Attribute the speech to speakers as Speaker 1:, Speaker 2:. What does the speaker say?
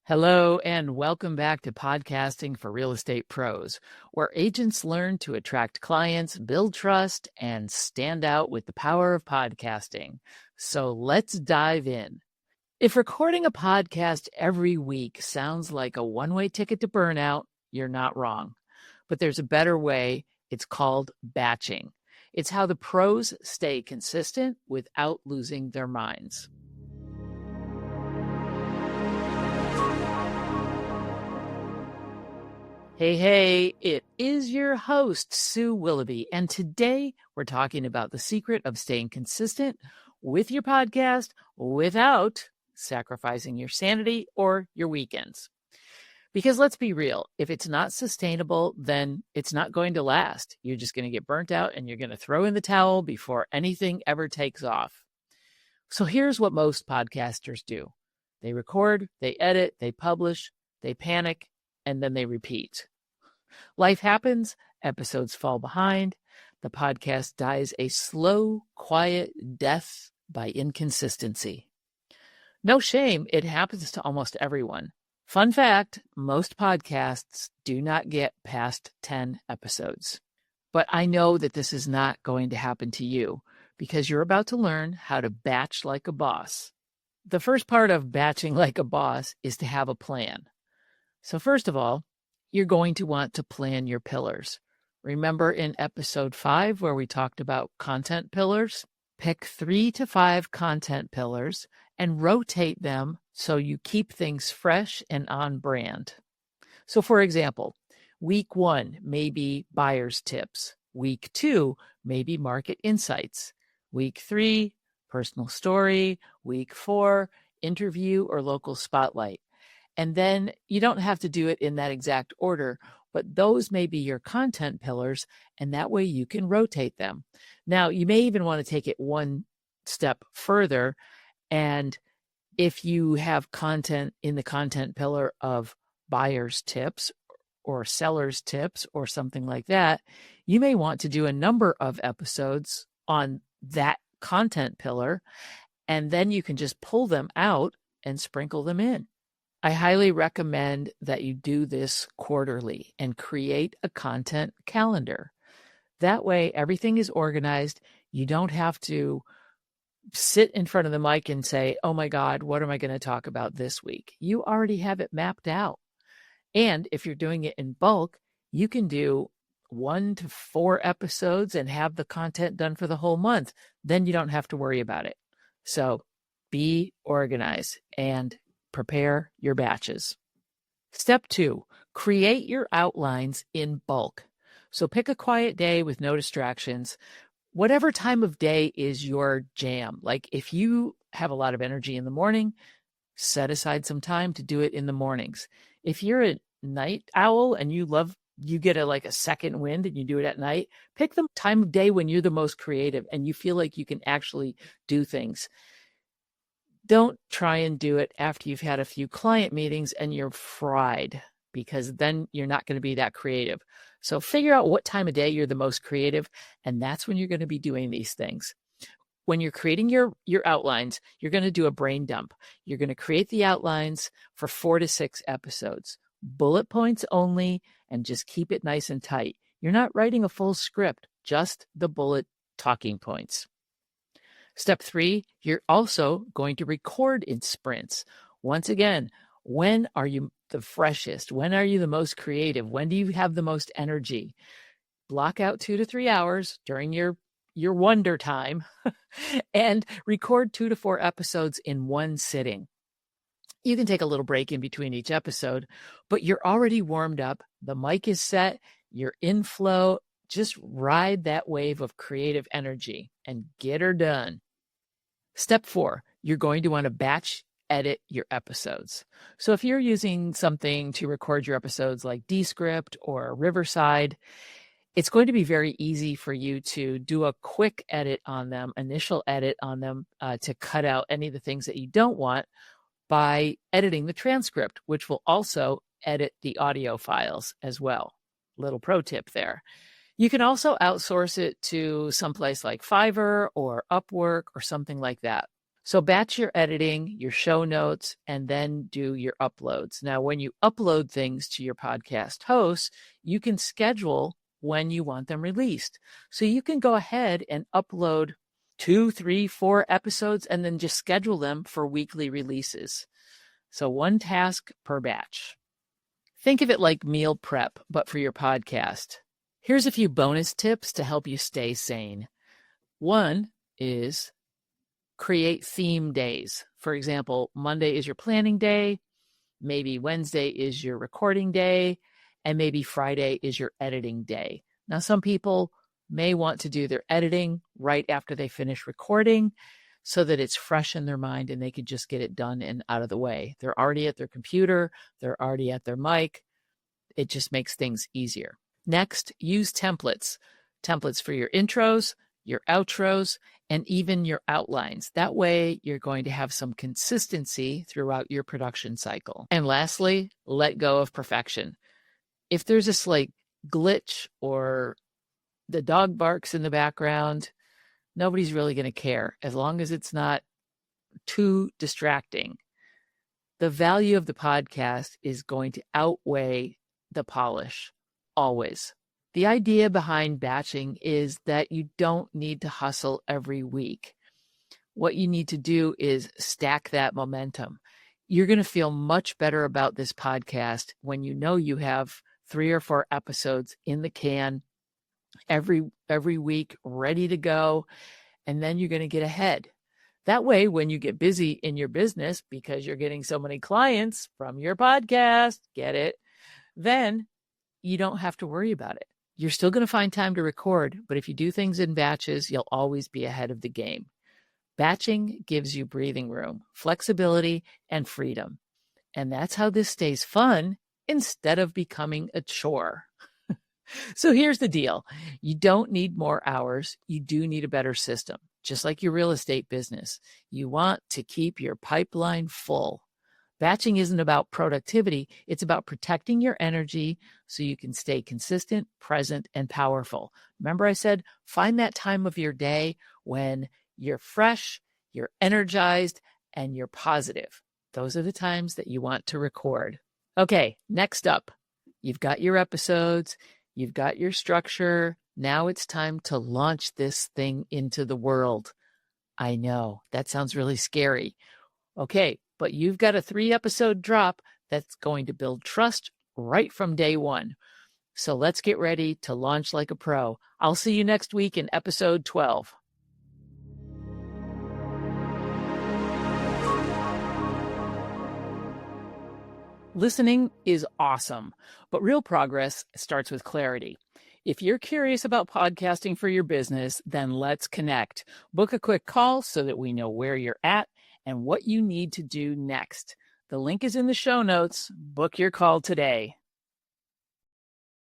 Speaker 1: Hello, and welcome back to Podcasting for Real Estate Pros, where agents learn to attract clients, build trust, and stand out with the power of podcasting. So let's dive in. If recording a podcast every week sounds like a one-way ticket to burnout, you're not wrong. But there's a better way. It's called batching. It's how the pros stay consistent without losing their minds. Hey, it is your host, Sue Willoughby, and today we're talking about the secret of staying consistent with your podcast without sacrificing your sanity or your weekends. Because let's be real, if it's not sustainable, then it's not going to last. You're just going to get burnt out and you're going to throw in the towel before anything ever takes off. So here's what most podcasters do. They record, they edit, they publish, they panic, and then they repeat. Life happens, episodes fall behind, the podcast dies a slow, quiet death by inconsistency. No shame, it happens to almost everyone. Fun fact, most podcasts do not get past 10 episodes. But I know that this is not going to happen to you because you're about to learn how to batch like a boss. The first part of batching like a boss is to have a plan. So first of all, you're going to want to plan your pillars. Remember in episode 5 where we talked about content pillars? Pick 3 to 5 content pillars and rotate them so you keep things fresh and on brand. So for example, week 1 may be buyer's tips. Week 2 may be market insights. Week 3, personal story. Week 4, interview or local spotlight. And then you don't have to do it in that exact order, but those may be your content pillars, and that way you can rotate them. Now, you may even want to take it one step further, and if you have content in the content pillar of buyer's tips or seller's tips or something like that, you may want to do a number of episodes on that content pillar, and then you can just pull them out and sprinkle them in. I highly recommend that you do this quarterly and create a content calendar. That way, everything is organized. You don't have to sit in front of the mic and say, oh my God, what am I going to talk about this week? You already have it mapped out. And if you're doing it in bulk, you can do 1 to 4 episodes and have the content done for the whole month. Then you don't have to worry about it. So be organized and prepare your batches. Step 2, create your outlines in bulk. So pick a quiet day with no distractions. Whatever time of day is your jam. Like if you have a lot of energy in the morning, set aside some time to do it in the mornings. If you're a night owl and you get a second wind and you do it at night, pick the time of day when you're the most creative and you feel like you can actually do things. Don't try and do it after you've had a few client meetings and you're fried, because then you're not going to be that creative. So figure out what time of day you're the most creative, and that's when you're going to be doing these things. When you're creating your outlines, you're going to do a brain dump. You're going to create the outlines for 4 to 6 episodes, bullet points only, and just keep it nice and tight. You're not writing a full script, just the bullet talking points. Step 3, you're also going to record in sprints. Once again, when are you the freshest? When are you the most creative? When do you have the most energy? Block out 2 to 3 hours during your wonder time and record 2 to 4 episodes in one sitting. You can take a little break in between each episode, but you're already warmed up. The mic is set. You're in flow. Just ride that wave of creative energy and get her done. Step 4, you're going to want to batch edit your episodes. So if you're using something to record your episodes like Descript or Riverside, it's going to be very easy for you to do a quick edit on them, initial edit on them, to cut out any of the things that you don't want by editing the transcript, which will also edit the audio files as well. Little pro tip there. You can also outsource it to someplace like Fiverr or Upwork or something like that. So batch your editing, your show notes, and then do your uploads. Now, when you upload things to your podcast hosts, you can schedule when you want them released. So you can go ahead and upload 2, 3, 4 episodes and then just schedule them for weekly releases. So one task per batch. Think of it like meal prep, but for your podcast. Here's a few bonus tips to help you stay sane. One is create theme days. For example, Monday is your planning day, maybe Wednesday is your recording day, and maybe Friday is your editing day. Now, some people may want to do their editing right after they finish recording so that it's fresh in their mind and they could just get it done and out of the way. They're already at their computer, they're already at their mic. It just makes things easier. Next, use templates. Templates for your intros, your outros, and even your outlines. That way, you're going to have some consistency throughout your production cycle. And lastly, let go of perfection. If there's a slight glitch or the dog barks in the background, nobody's really going to care as long as it's not too distracting. The value of the podcast is going to outweigh the polish, always. The idea behind batching is that you don't need to hustle every week. What you need to do is stack that momentum. You're going to feel much better about this podcast when you know you have 3 or 4 episodes in the can every week, ready to go, and then you're going to get ahead. That way, when you get busy in your business because you're getting so many clients from your podcast, get it, then you don't have to worry about it. You're still going to find time to record, but if you do things in batches, you'll always be ahead of the game. Batching gives you breathing room, flexibility, and freedom. And that's how this stays fun instead of becoming a chore. So here's the deal. You don't need more hours. You do need a better system, just like your real estate business. You want to keep your pipeline full. Batching isn't about productivity. It's about protecting your energy so you can stay consistent, present, and powerful. Remember I said, find that time of your day when you're fresh, you're energized, and you're positive. Those are the times that you want to record. Okay, next up, you've got your episodes, you've got your structure. Now it's time to launch this thing into the world. I know, that sounds really scary. Okay, but you've got a 3-episode drop that's going to build trust right from day one. So let's get ready to launch like a pro. I'll see you next week in episode 12. Listening is awesome, but real progress starts with clarity. If you're curious about podcasting for your business, then let's connect. Book a quick call so that we know where you're at and what you need to do next. The link is in the show notes. Book your call today.